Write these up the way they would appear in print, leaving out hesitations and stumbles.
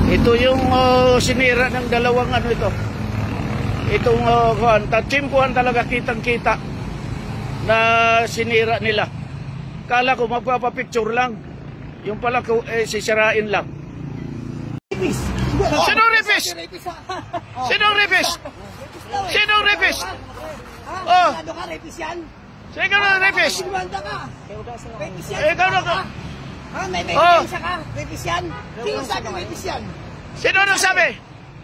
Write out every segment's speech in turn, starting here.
Ito yung sinira ng dalawang ano ito. Itong chimpuan talaga kitang-kita na sinira nila. Kala ko magpapapicture lang. Yung pala ko sisirain lang. Sinong rapist? Sinong rapist? Sinong rapist? Oh, sinong rapist? Ikaw na ka. May ebidensya ka? Rapist yan? Sino sabi rapist yan? Sino nagsabi?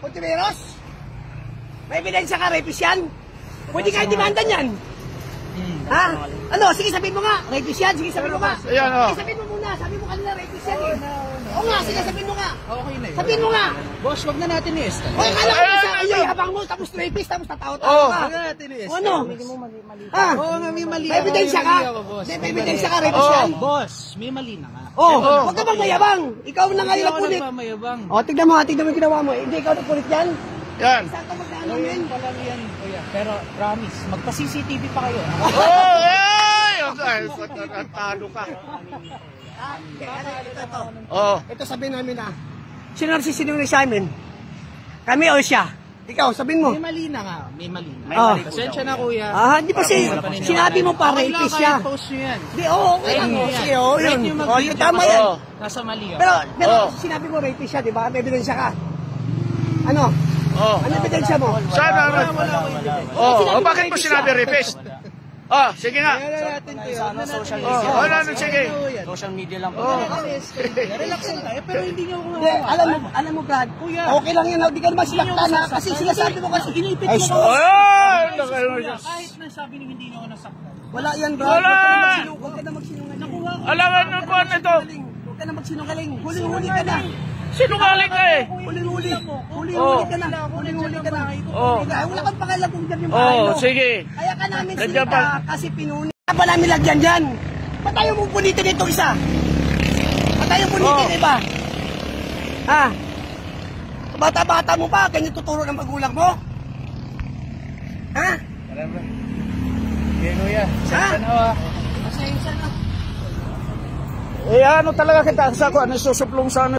Ontiveros? May ebidensya ka? Rapist yan? Pwede kayo demandan yan. Ha? Ano? Sige, sabihin mo nga. Rapist yan? Sige, sabihin mo nga. Ayan, o. Sige, sabihin mo muna. Sabihin mo kanila rapist yan eh. Oo nga, sige, sabihin mo nga. Okay na yun. Sabihin mo nga. Boss, wag na natin i-est. O, akala ko na sa iyo, habang mo, tapos rapist, tapos tatawa-tawa ka. Wag na natin i-est. Ano? Ha? Oo nga, may mali. May ebidensya ka? May ebidensya ka, rapist yan? Boss, may mali na nga. Oh, huwag ka bang mayabang? Ikaw na ngayon ang pulit. Mayabang. O, tignan mo ha, tignan mo yung ginawa mo. Hindi ikaw nagpulit yan? Yan. Saan ka magdaanan yan? Walang yan, kuya. Pero promise, magpa-CCTV pa kayo. Oh, ay! Talo ka. Oh. Ito sabihin namin na. Sino nagsisinungaling sa amin? Kami o siya? Ikaw, sabihin mo. May mali na nga. May mali na. May mali. Pasensya na, kuya. Di ba sinabi mo pa rapist siya? Post nyo yan. Di, oo, okay lang. Sige, oo, yun. O, tama yan. Nasa mali yun. Pero sinabi mo rapist siya, di ba? May ebidensya ka. Ano? Oh. Ano ebidensya mo? Sana. Oh, bakit mo sinabi rapist? Oh, sige nga. Social media. Oh, ano, sige. Social media lang po. Relax lang tayo, pero hindi nyo alam mo, Brad, okay lang yan, hindi ka naman silaktan ha, kasi sinasabi mo kasi, inipit mo ka. Kahit nasabi nyo hindi nyo ako nasaktan. Wala yan, Brad. Wala! Huwag ka na magsinungaling. Alangan ng kuwan ito. Huwag ka na magsinungaling. Huling-huli ka na. Sinungaling ka eh. Huling-huli. Huling-huli ka na. Huling-huli ka na. Wala kang pakialam kung dyan yung bahay mo. Oh, sige. Kaya ka namin sinita kasi pinuni. Kaya ba namin lagyan dyan? Ba't ayaw mong punitin ito isa? Ba't ayaw punitin iba? Ha? Bata-bata mo pa, ganyan tuturo ng magulang mo? Ha? Okay, kuya. Pasensya na ha. Pasensya na. Eh ano talaga kita sa kuwan, nasusuplong sa ano.